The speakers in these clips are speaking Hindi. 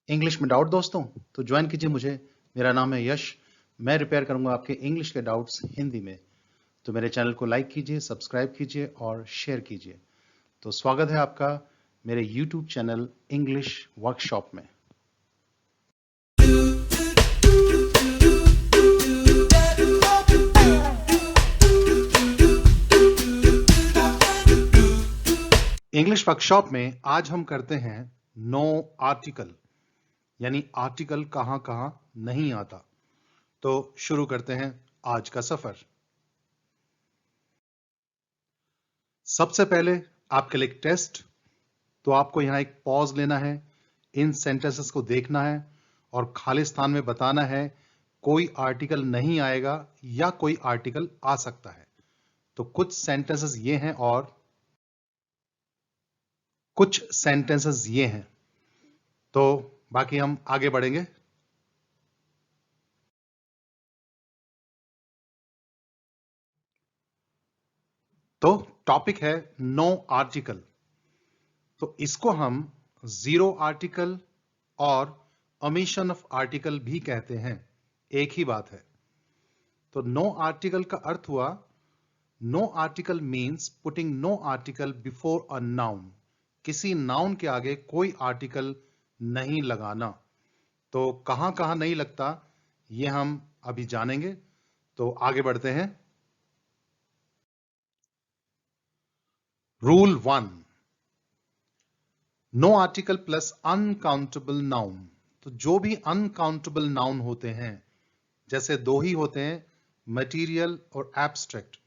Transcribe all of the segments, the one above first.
इंग्लिश में डाउट दोस्तों तो ज्वाइन कीजिए मुझे। मेरा नाम है यश। मैं रिपेयर करूंगा आपके इंग्लिश के डाउट्स हिंदी में। तो मेरे चैनल को लाइक कीजिए, सब्सक्राइब कीजिए और शेयर कीजिए। तो स्वागत है आपका मेरे यूट्यूब चैनल इंग्लिश वर्कशॉप में। इंग्लिश वर्कशॉप में आज हम करते हैं नो आर्टिकल, यानी आर्टिकल कहां कहां नहीं आता। तो शुरू करते हैं आज का सफर। सबसे पहले आपके लिए एक टेस्ट। तो आपको यहां एक पॉज लेना है, इन सेंटेंसेस को देखना है और खाली स्थान में बताना है कोई आर्टिकल नहीं आएगा या कोई आर्टिकल आ सकता है। तो कुछ सेंटेंसेस ये हैं और कुछ सेंटेंसेस ये हैं। तो बाकी हम आगे बढ़ेंगे। तो टॉपिक है नो आर्टिकल। तो इसको हम जीरो आर्टिकल और ओमिशन ऑफ आर्टिकल भी कहते हैं, एक ही बात है। तो नो आर्टिकल का अर्थ हुआ no article means putting no article before a noun. किसी नाउन के आगे कोई आर्टिकल नहीं लगाना। तो कहां कहां नहीं लगता ये हम अभी जानेंगे। तो आगे बढ़ते हैं। Rule 1, no article plus uncountable noun. तो जो भी अनकाउंटेबल नाउन होते हैं, जैसे दो ही होते हैं, मटेरियल और एब्स्ट्रैक्ट,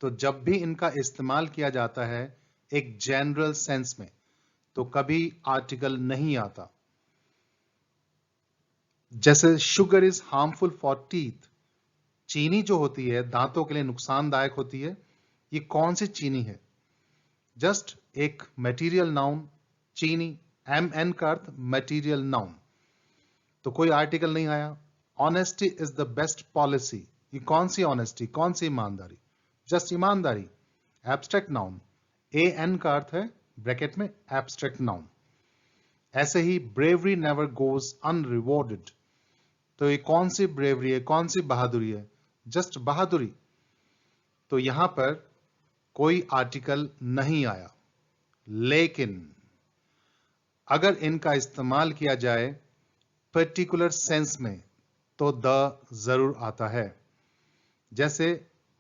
तो जब भी इनका इस्तेमाल किया जाता है एक जनरल सेंस में तो कभी आर्टिकल नहीं आता। जैसे sugar is harmful for teeth. चीनी जो होती है दांतों के लिए नुकसानदायक होती है। ये कौन सी चीनी है? जस्ट एक मटेरियल नाउन, चीनी, MN का अर्थ मटेरियल नाउन। तो कोई आर्टिकल नहीं आया। Honesty is the best policy. ये कौन सी ऑनेस्टी, कौन सी ईमानदारी? जस्ट ईमानदारी, एब्स्ट्रैक्ट नाउन। AN का अर्थ है ब्रैकेट में एब्स्ट्रैक्ट नाउन। ऐसे ही ब्रेवरी नेवर गोज अनरिवॉर्डेड। तो ये कौन सी ब्रेवरी है, कौन सी बहादुरी है? जस्ट बहादुरी। तो यहां पर कोई आर्टिकल नहीं आया। लेकिन अगर इनका इस्तेमाल किया जाए पर्टिकुलर सेंस में तो द जरूर आता है। जैसे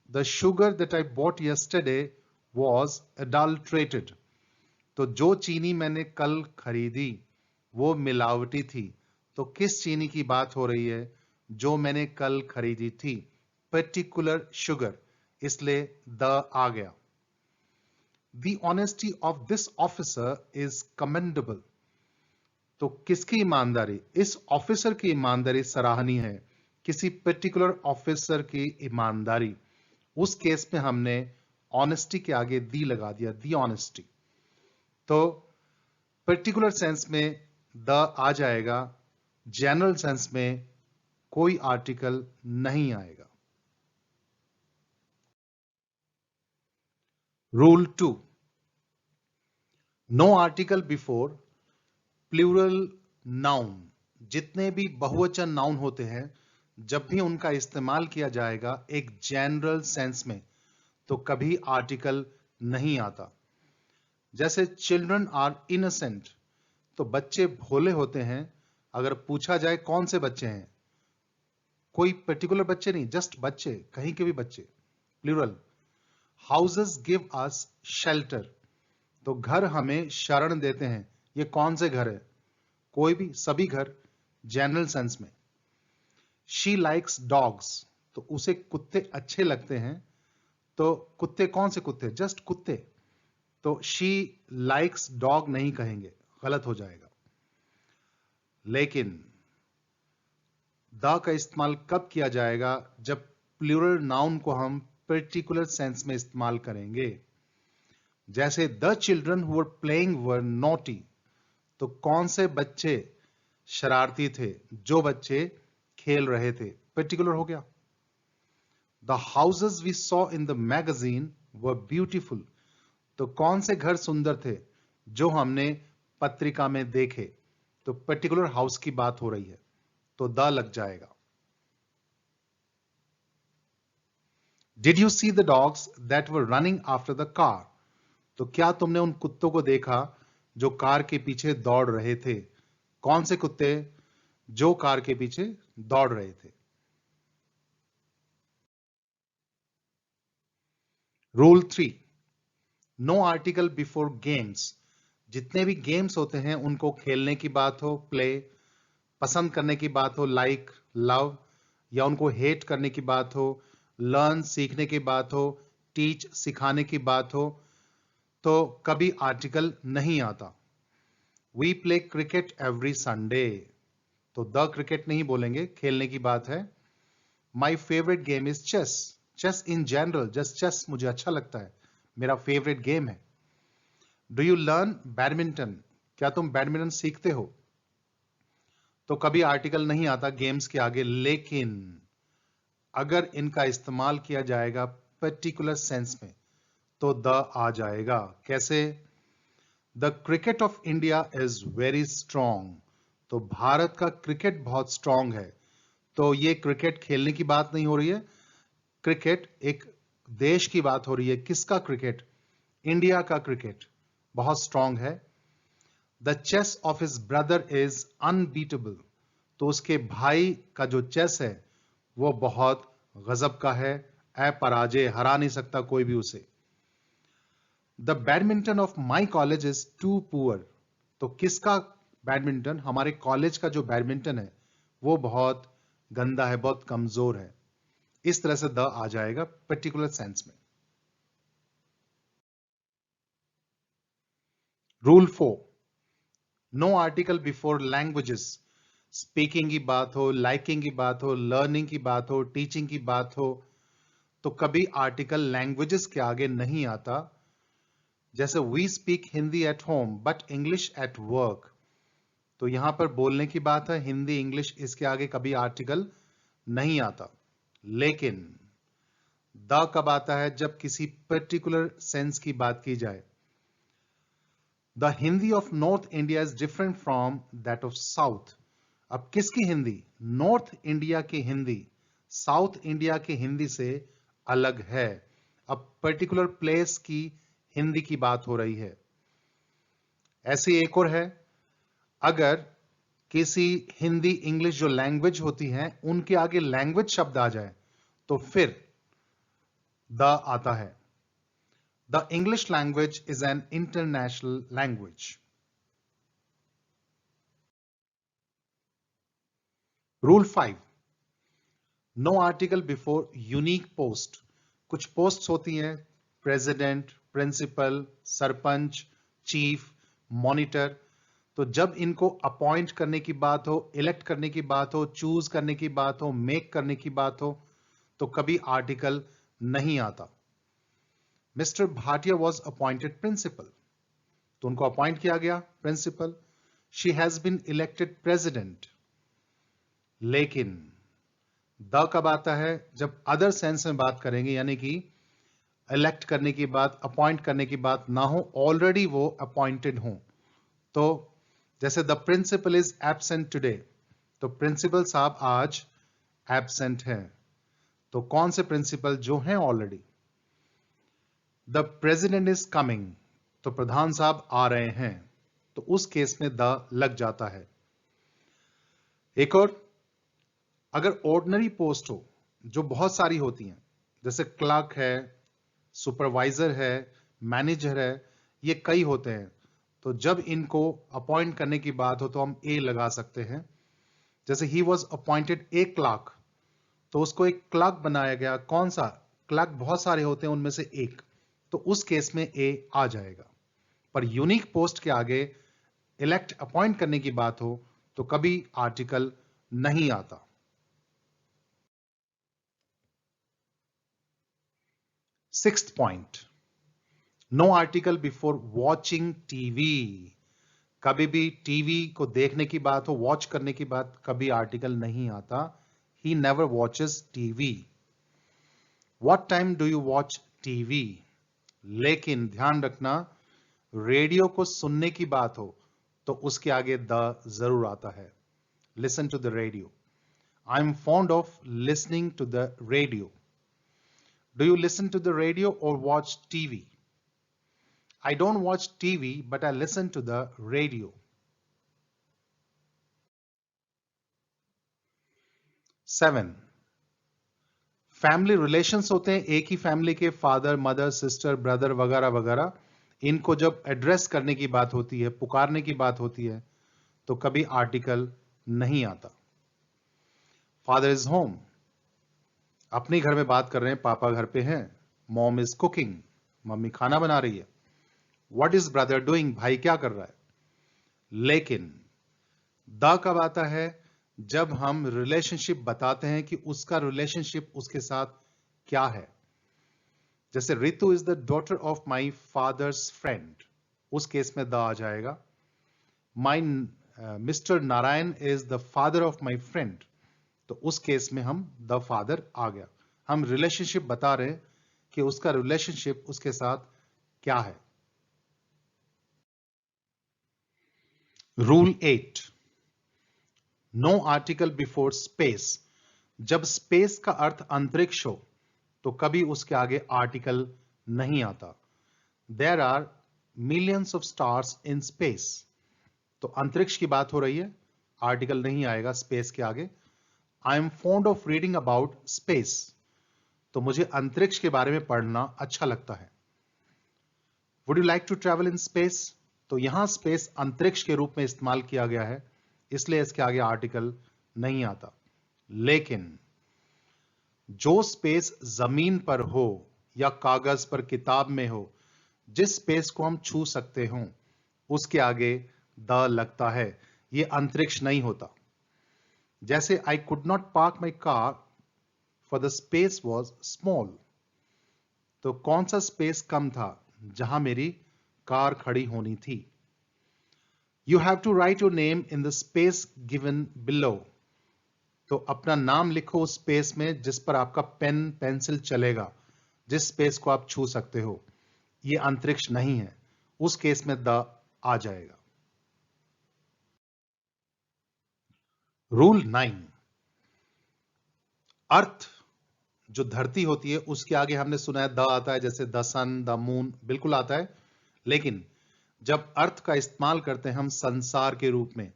the sugar that I bought yesterday was adulterated. तो जो चीनी मैंने कल खरीदी वो मिलावटी थी। तो किस चीनी की बात हो रही है? जो मैंने कल खरीदी थी, पर्टिकुलर शुगर, इसलिए द आ गया। The honesty of this officer is commendable। तो किसकी ईमानदारी? इस ऑफिसर की ईमानदारी सराहनीय है। किसी पर्टिकुलर ऑफिसर की ईमानदारी। उस केस में हमने ऑनेस्टी के आगे दी लगा दिया, दी ऑनेस्टी। तो पर्टिकुलर सेंस में द आ जाएगा, जनरल सेंस में कोई आर्टिकल नहीं आएगा। Rule 2, no article before plural noun. जितने भी बहुवचन नाउन होते हैं, जब भी उनका इस्तेमाल किया जाएगा एक जनरल सेंस में तो कभी आर्टिकल नहीं आता। जैसे चिल्ड्रन आर इनोसेंट। तो बच्चे भोले होते हैं। अगर पूछा जाए कौन से बच्चे हैं, कोई पर्टिकुलर बच्चे नहीं, जस्ट बच्चे, कहीं के भी बच्चे, plural. Houses give us shelter. तो घर हमें शरण देते हैं। ये कौन से घर है? कोई भी, सभी घर, जनरल सेंस में। She likes dogs. तो उसे कुत्ते अच्छे लगते हैं। तो कुत्ते कौन से कुत्ते? जस्ट कुत्ते। तो शी लाइक्स डॉग नहीं कहेंगे, गलत हो जाएगा। लेकिन द का इस्तेमाल कब किया जाएगा? जब प्लूरल नाउन को हम पर्टिकुलर सेंस में इस्तेमाल करेंगे। जैसे the children who were playing were naughty. तो कौन से बच्चे शरारती थे? जो बच्चे खेल रहे थे, पर्टिकुलर हो गया। The houses we saw in the magazine were beautiful. तो कौन से घर सुंदर थे? जो हमने पत्रिका में देखे। तो पर्टिकुलर हाउस की बात हो रही है, तो द लग जाएगा। Did you see the dogs that were running after the car? तो क्या तुमने उन कुत्तों को देखा जो कार के पीछे दौड़ रहे थे? कौन से कुत्ते जो कार के पीछे दौड़ रहे थे? Rule 3, no article before games. जितने भी गेम्स होते हैं उनको खेलने की बात हो, प्ले, पसंद करने की बात हो, लाइक, लव, या उनको हेट करने की बात हो, लर्न, सीखने की बात हो, टीच, सिखाने की बात हो, तो कभी आर्टिकल नहीं आता। We play cricket every Sunday, तो द क्रिकेट नहीं बोलेंगे, खेलने की बात है। My favourite game is chess, chess in general, just chess मुझे अच्छा लगता है, मेरा फेवरेट गेम है। Do you learn badminton? क्या तुम बैडमिंटन सीखते हो? तो कभी आर्टिकल नहीं आता गेम्स के आगे, लेकिन अगर इनका इस्तेमाल किया जाएगा पर्टिकुलर सेंस में तो द आ जाएगा। कैसे? The cricket of India is very strong, तो भारत का क्रिकेट बहुत स्ट्रॉन्ग है। तो ये क्रिकेट खेलने की बात नहीं हो रही है, क्रिकेट एक देश की बात हो रही है। किसका क्रिकेट? इंडिया का क्रिकेट बहुत स्ट्रॉन्ग है। The chess of his brother is unbeatable, तो उसके भाई का जो चेस है वो बहुत गजब का है, अपराजय, हरा नहीं सकता कोई भी उसे। The badminton of my college is too poor, तो किसका बैडमिंटन? हमारे कॉलेज का जो बैडमिंटन है वो बहुत गंदा है, बहुत कमजोर है। इस तरह से द आ जाएगा पर्टिकुलर सेंस में। Rule 4, no article before languages. Speaking की बात हो, लाइकिंग की बात हो, लर्निंग की बात हो, टीचिंग की बात हो, तो कभी आर्टिकल लैंग्वेजेस के आगे नहीं आता। जैसे we speak Hindi at home but English at work, तो यहां पर बोलने की बात है, हिंदी, इंग्लिश, इसके आगे कभी आर्टिकल नहीं आता। लेकिन द कब आता है? जब किसी पर्टिकुलर सेंस की बात की जाए। The Hindi of north India is different from that of south. अब किसकी हिंदी? नॉर्थ इंडिया की हिंदी साउथ इंडिया की हिंदी से अलग है। अब पर्टिकुलर प्लेस की हिंदी की बात हो रही है। ऐसी एक और है, अगर किसी हिंदी, इंग्लिश जो लैंग्वेज होती हैं उनके आगे लैंग्वेज शब्द आ जाए तो फिर द आता है। The English language is an international language. Rule 5, no article before unique post. कुछ पोस्ट होती हैं, president, principal, sarpanch, chief, monitor, तो जब इनको अपॉइंट करने की बात हो, इलेक्ट करने की बात हो, चूज करने की बात हो, मेक करने की बात हो, तो कभी आर्टिकल नहीं आता। Mister Bhatia was appointed principal, तो उनको अपॉइंट किया गया principal. She has been elected president, लेकिन द कब आता है? जब अदर सेंस में बात करेंगे, यानी कि इलेक्ट करने की बात, अपॉइंट करने की बात ना हो, ऑलरेडी वो अपॉइंटेड हो। तो जैसे the principal is absent today, तो प्रिंसिपल साहब आज एब्सेंट हैं। तो कौन से प्रिंसिपल? जो हैं already. The president is coming, तो प्रधान साहब आ रहे हैं, तो उस केस में द लग जाता है। एक और, अगर ऑर्डिनरी पोस्ट हो जो बहुत सारी होती हैं, जैसे क्लर्क है, सुपरवाइजर है, मैनेजर है, ये कई होते हैं, तो जब इनको अपॉइंट करने की बात हो तो हम ए लगा सकते हैं। जैसे he was appointed A clerk, तो उसको एक क्लर्क बनाया गया। कौन सा? क्लर्क बहुत सारे होते हैं, उनमें से एक, तो उस केस में ए आ जाएगा। पर यूनिक पोस्ट के आगे इलेक्ट, अपॉइंट करने की बात हो तो कभी आर्टिकल नहीं आता। Sixth point, no article before watching TV. कभी भी टीवी को देखने की बात हो, वॉच करने की बात, कभी आर्टिकल नहीं आता। He never watches TV. What time do you watch TV? लेकिन ध्यान रखना, रेडियो को सुनने की बात हो तो उसके आगे द जरूर आता है। Listen to the radio. I am fond of listening to the radio. Do you listen to the radio और watch TV? I don't watch TV, but I listen to the radio. 7. Family relations होते हैं एक ही फैमिली के, फादर, मदर, सिस्टर, ब्रदर वगैरह वगैरह। इनको जब एड्रेस करने की बात होती है, पुकारने की बात होती है, तो कभी आर्टिकल नहीं आता। फादर इज होम, अपने घर में बात कर रहे हैं, पापा घर पे हैं। मॉम इज कुकिंग, मम्मी खाना बना रही है। व्हाट इज ब्रदर डूइंग, भाई क्या कर रहा है। लेकिन द कब आता है? जब हम रिलेशनशिप बताते हैं कि उसका रिलेशनशिप उसके साथ क्या है। जैसे Ritu is the daughter of my father's friend, उस केस में द आ जाएगा। माई mister Narayan is the father of my friend, तो उस केस में हम द फादर आ गया। हम रिलेशनशिप बता रहे हैं कि उसका रिलेशनशिप उसके साथ क्या है। Rule 8, no article before space. जब स्पेस का अर्थ अंतरिक्ष हो तो कभी उसके आगे आर्टिकल नहीं आता। There are millions of stars in space, तो अंतरिक्ष की बात हो रही है, आर्टिकल नहीं आएगा स्पेस के आगे। आई am fond of reading about space, तो मुझे अंतरिक्ष के बारे में पढ़ना अच्छा लगता है। Would you like to travel in space, तो यहां स्पेस अंतरिक्ष के रूप में इस्तेमाल किया गया है, इसलिए इसके आगे आर्टिकल नहीं आता। लेकिन जो स्पेस जमीन पर हो या कागज पर, किताब में हो, जिस स्पेस को हम छू सकते हो, उसके आगे द लगता है, ये अंतरिक्ष नहीं होता। जैसे I could not park my car for the space was small, तो कौन सा स्पेस कम था? जहां मेरी कार खड़ी होनी थी। You have to write your name in the space given below, तो अपना नाम लिखो उस स्पेस में जिस पर आपका पेन पेंसिल चलेगा, जिस स्पेस को आप छू सकते हो। ये अंतरिक्ष नहीं है, उस केस में द आ जाएगा। रूल 9, अर्थ जो धरती होती है उसके आगे हमने सुना है द आता है, जैसे द सन, द मून, बिल्कुल आता है। लेकिन जब अर्थ का इस्तेमाल करते हैं हम संसार के रूप में,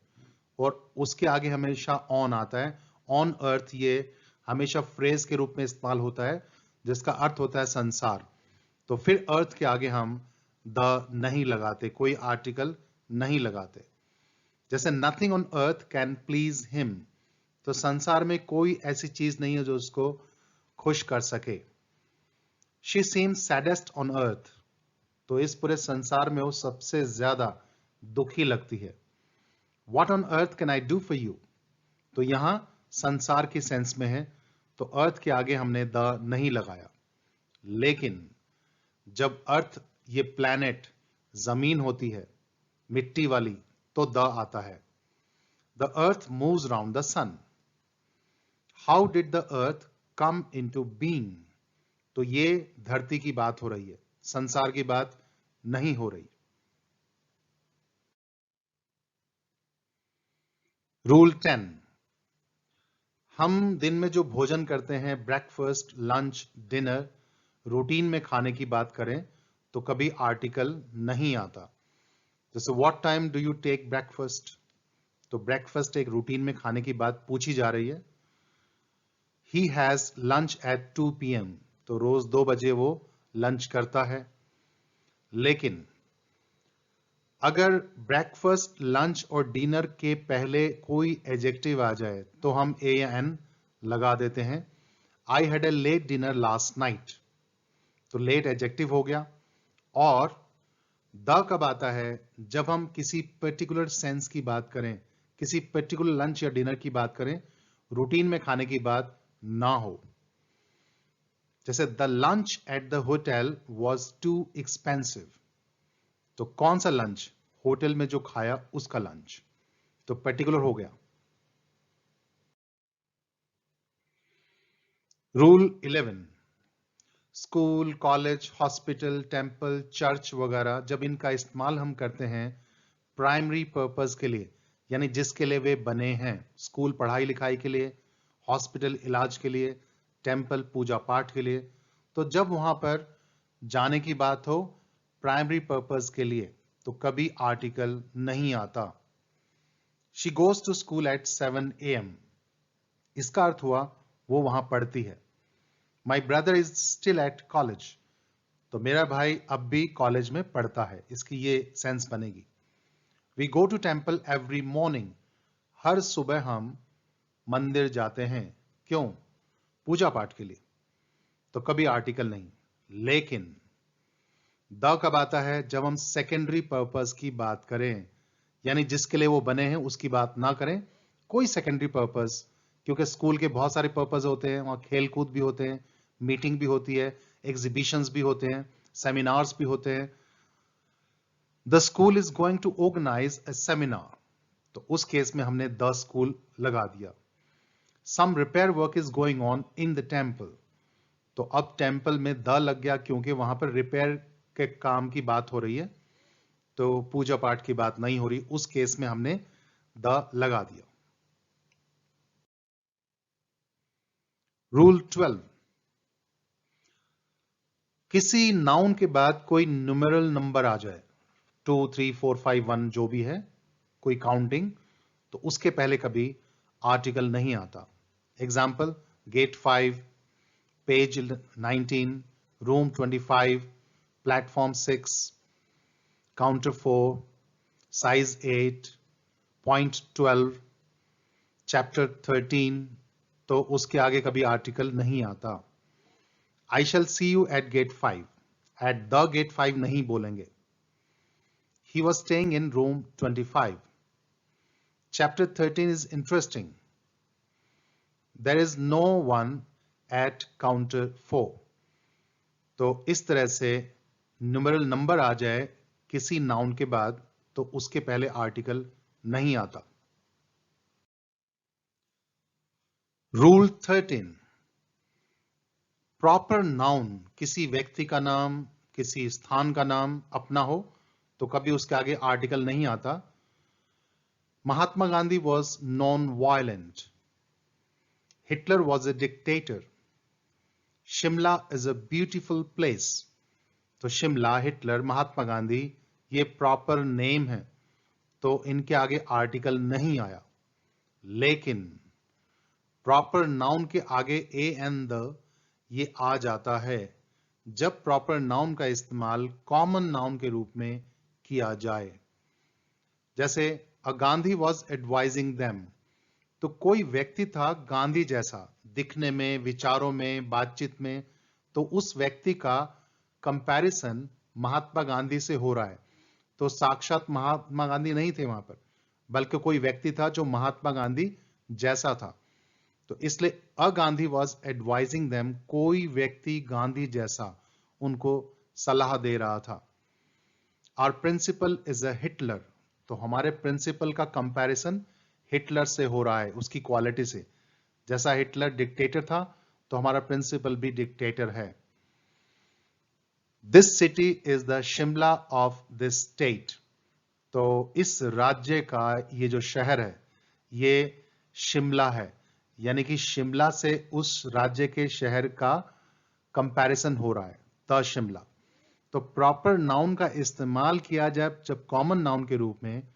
और उसके आगे हमेशा ऑन आता है, ऑन अर्थ, ये हमेशा फ्रेज के रूप में इस्तेमाल होता है जिसका अर्थ होता है संसार। तो फिर अर्थ के आगे हम द नहीं लगाते, कोई आर्टिकल नहीं लगाते। जैसे nothing on earth can please him, तो संसार में कोई ऐसी चीज नहीं है जो उसको खुश कर सके। She seems saddest on earth, तो इस पूरे संसार में वो सबसे ज्यादा दुखी लगती है। What on earth can I do for you? तो यहां संसार की सेंस में है, तो अर्थ के आगे हमने द नहीं लगाया। लेकिन जब अर्थ, ये प्लैनेट, जमीन होती है मिट्टी वाली, तो द आता है। The earth moves round the sun. How did the earth come into being, तो ये धरती की बात हो रही है, संसार की बात नहीं हो रही। रूल 10, हम दिन में जो भोजन करते हैं, ब्रेकफास्ट, लंच, डिनर, रूटीन में खाने की बात करें तो कभी आर्टिकल नहीं आता। जैसे what time do you take breakfast, तो ब्रेकफास्ट एक रूटीन में खाने की बात पूछी जा रही है। He has lunch at 2 PM, तो रोज 2 बजे वो लंच करता है। लेकिन अगर ब्रेकफास्ट, लंच और डिनर के पहले कोई एडजेक्टिव आ जाए तो हम ए या एन लगा देते हैं। I had a late dinner last night, तो लेट एडजेक्टिव हो गया। और द कब आता है? जब हम किसी पर्टिकुलर सेंस की बात करें, किसी पर्टिकुलर लंच या डिनर की बात करें, रूटीन में खाने की बात ना हो। जैसे the lunch at the hotel was too expensive, तो कौन सा लंच? होटल में जो खाया उसका लंच, तो पर्टिकुलर हो गया। Rule 11, school, college, hospital, temple, church वगैरह जब इनका इस्तेमाल हम करते हैं प्राइमरी पर्पस के लिए, यानी जिसके लिए वे बने हैं, स्कूल पढ़ाई लिखाई के लिए, हॉस्पिटल इलाज के लिए, टेंपल पूजा पाठ के लिए। तो जब वहां पर जाने की बात हो प्राइमरी पर्पस के लिए, तो कभी आर्टिकल नहीं आता। She goes to school at 7 AM. इसका अर्थ हुआ वो वहां पढ़ती है। My brother is still at college. तो मेरा भाई अब भी कॉलेज में पढ़ता है, इसकी ये सेंस बनेगी। We go to temple every morning. हर सुबह हम मंदिर जाते हैं। क्यों? पूजा पाठ के लिए। तो कभी आर्टिकल नहीं। लेकिन द कब आता है? जब हम सेकेंडरी पर्पस की बात करें, यानी जिसके लिए वो बने हैं उसकी बात ना करें, कोई सेकेंडरी पर्पस, क्योंकि स्कूल के बहुत सारे पर्पस होते हैं, वहां खेल कूद भी होते हैं, मीटिंग भी होती है, एग्जीबिशंस भी होते हैं, सेमिनार्स भी होते हैं। The school is going to organize a seminar, तो उस केस में हमने द स्कूल लगा दिया। Some repair work is going on in the temple, तो अब टेम्पल में द लग गया क्योंकि वहां पर रिपेयर के काम की बात हो रही है, तो पूजा पाठ की बात नहीं हो रही, उस केस में हमने द लगा दिया। रूल 12, किसी नाउन के बाद कोई न्यूमेरल नंबर आ जाए, 2 3 4 5 1 जो भी है, कोई काउंटिंग, तो उसके पहले कभी आर्टिकल नहीं आता। Example, gate 5, page 19, room 25, platform 6, counter 4, size 8, point 12, chapter 13, तो उसके आगे कभी आर्टिकल नहीं आता। I shall see you at gate 5. At the gate 5 नहीं बोलेंगे। He was staying in room 25. Chapter 13 is interesting. There is no one at counter 4. तो इस तरह से न्यूमेरल नंबर आ जाए किसी नाउन के बाद, तो उसके पहले आर्टिकल नहीं आता। रूल 13, प्रॉपर नाउन, किसी व्यक्ति का नाम, किसी स्थान का नाम अपना हो, तो कभी उसके आगे आर्टिकल नहीं आता। Mahatma Gandhi was non violent. Hitler was a dictator. Shimla is a beautiful place, तो शिमला, हिटलर, महात्मा गांधी ये प्रॉपर नेम है, तो इनके आगे आर्टिकल नहीं आया। लेकिन प्रॉपर नाउन के आगे ए एंड द ये आ जाता है जब प्रॉपर नाउन का इस्तेमाल कॉमन नाउन के रूप में किया जाए। जैसे अ गांधी वॉज एडवाइजिंग देम, तो कोई व्यक्ति था गांधी जैसा दिखने में, विचारों में, बातचीत में, तो उस व्यक्ति का कंपैरिजन महात्मा गांधी से हो रहा है। तो साक्षात महात्मा गांधी नहीं थे वहां पर, बल्कि कोई व्यक्ति था जो महात्मा गांधी जैसा था। तो इसलिए a Gandhi was advising them, कोई व्यक्ति गांधी जैसा उनको सलाह दे रहा था। Our principal is a Hitler, तो हमारे प्रिंसिपल का कंपैरिजन हिटलर से हो रहा है, उसकी क्वालिटी से। जैसा हिटलर डिक्टेटर था, तो हमारा प्रिंसिपल भी डिक्टेटर है। This city is the Shimla of this state, तो इस राज्य का ये जो शहर है ये शिमला है, यानी कि शिमला से उस राज्य के शहर का कंपैरिजन हो रहा है, द शिमला। तो प्रॉपर नाउन का इस्तेमाल किया जाए जब कॉमन नाउन के रूप में,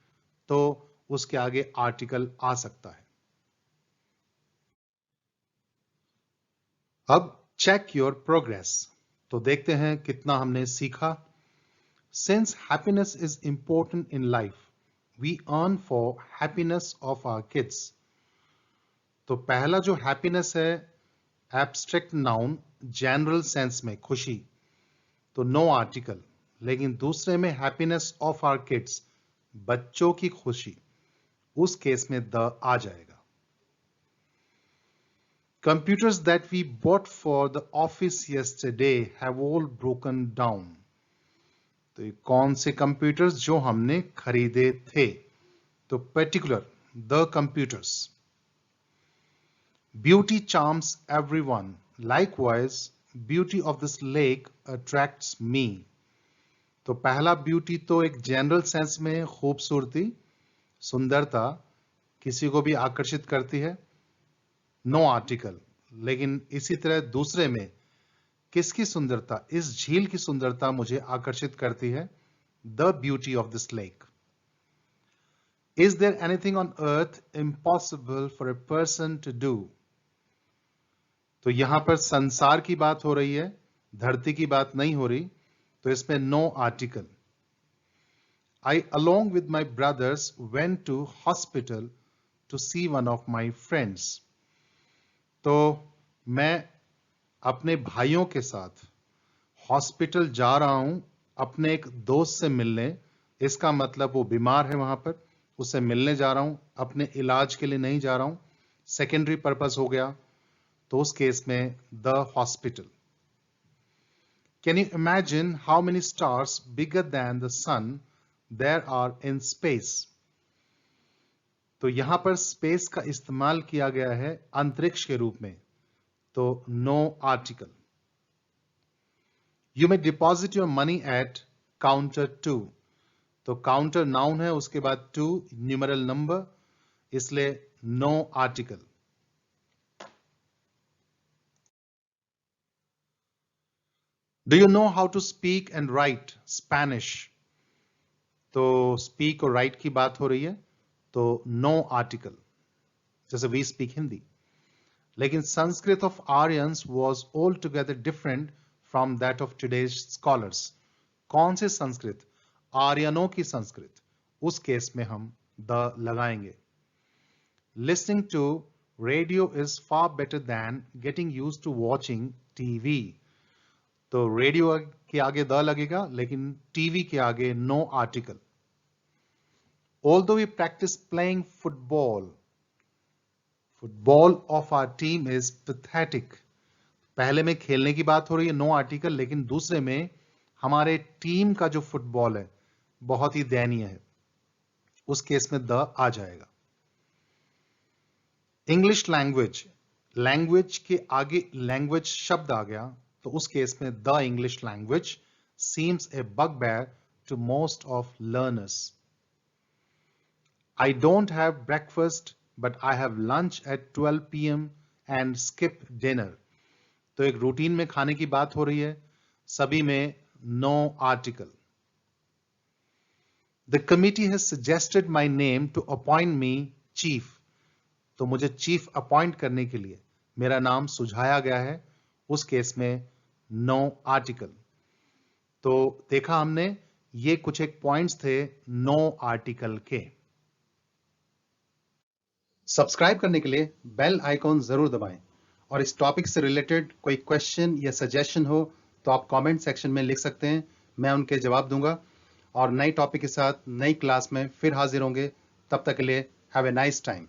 तो उसके आगे आर्टिकल आ सकता है। अब चेक योर प्रोग्रेस, तो देखते हैं कितना हमने सीखा। Since happiness is important in life, we earn for happiness of our kids. तो पहला जो हैप्पीनेस है, एब्स्ट्रैक्ट नाउन, जनरल सेंस में खुशी, तो नो आर्टिकल। लेकिन दूसरे में हैप्पीनेस ऑफ आवर किड्स, बच्चों की खुशी, उस केस में द आ जाएगा। Computers that we bought for the office yesterday have all broken down. तो ये कौन से कंप्यूटर्स जो हमने खरीदे थे, तो particular the computers. Beauty charms everyone. Likewise, beauty of this lake attracts me. तो पहला ब्यूटी तो एक जनरल सेंस में खूबसूरती, सुंदरता, किसी को भी आकर्षित करती है, नो आर्टिकल। लेकिन इसी तरह दूसरे में किसकी सुंदरता, इस झील की सुंदरता मुझे आकर्षित करती है, the beauty of this lake. Is there anything on earth impossible for a person to do? तो यहां पर संसार की बात हो रही है, धरती की बात नहीं हो रही, तो इसमें no article. I along with my brothers went to hospital to see one of my friends. तो मैं अपने भाइयों के साथ हॉस्पिटल जा रहा हूं अपने एक दोस्त से मिलने। इसका मतलब वो बीमार है, वहां पर उससे मिलने जा रहा हूं, अपने इलाज के लिए नहीं जा रहा हूं, सेकेंडरी पर्पस हो गया, तो उस केस में the hospital. Can you imagine how many stars bigger than the sun there are in space? तो यहां पर स्पेस का इस्तेमाल किया गया है अंतरिक्ष के रूप में, तो no article. You may deposit your money at counter 2। तो काउंटर नाउन है, उसके बाद 2 न्यूमेरल नंबर, इसलिए no article. Do you know how to speak and write Spanish? तो स्पीक और राइट की बात हो रही है, तो नो आर्टिकल, जैसे वी स्पीक हिंदी। लेकिन Sanskrit of Aryans was all together different from that of today's scholars. कौन से संस्कृत? आर्यनों की संस्कृत, उस केस में हम द लगाएंगे। Listening to radio is far better than getting used to watching TV. तो रेडियो के आगे द लगेगा, लेकिन टीवी के आगे no article. Although we practice playing football of our team is pathetic. पहले में खेलने की बात हो रही है, नो आर्टिकल, लेकिन दूसरे में हमारे टीम का जो फुटबॉल है बहुत ही दयनीय है, उस केस में द आ जाएगा। इंग्लिश लैंग्वेज, लैंग्वेज के आगे लैंग्वेज शब्द आ गया, तो उस केस में the English language seems a bugbear to most of learners. I don't have breakfast, but I have lunch at 12 p.m. and skip dinner. तो एक रूटीन में खाने की बात हो रही है, सभी में no article. The committee has suggested my name to appoint me chief. तो मुझे चीफ अपॉइंट करने के लिए मेरा नाम सुझाया गया है, उस केस में no article. तो देखा हमने, ये कुछ एक पॉइंट्स थे नो आर्टिकल के। सब्सक्राइब करने के लिए बेल आइकॉन जरूर दबाएं, और इस टॉपिक से रिलेटेड कोई क्वेश्चन या सजेशन हो तो आप कमेंट सेक्शन में लिख सकते हैं, मैं उनके जवाब दूंगा। और नई टॉपिक के साथ नई क्लास में फिर हाजिर होंगे, तब तक के लिए हैव ए नाइस टाइम।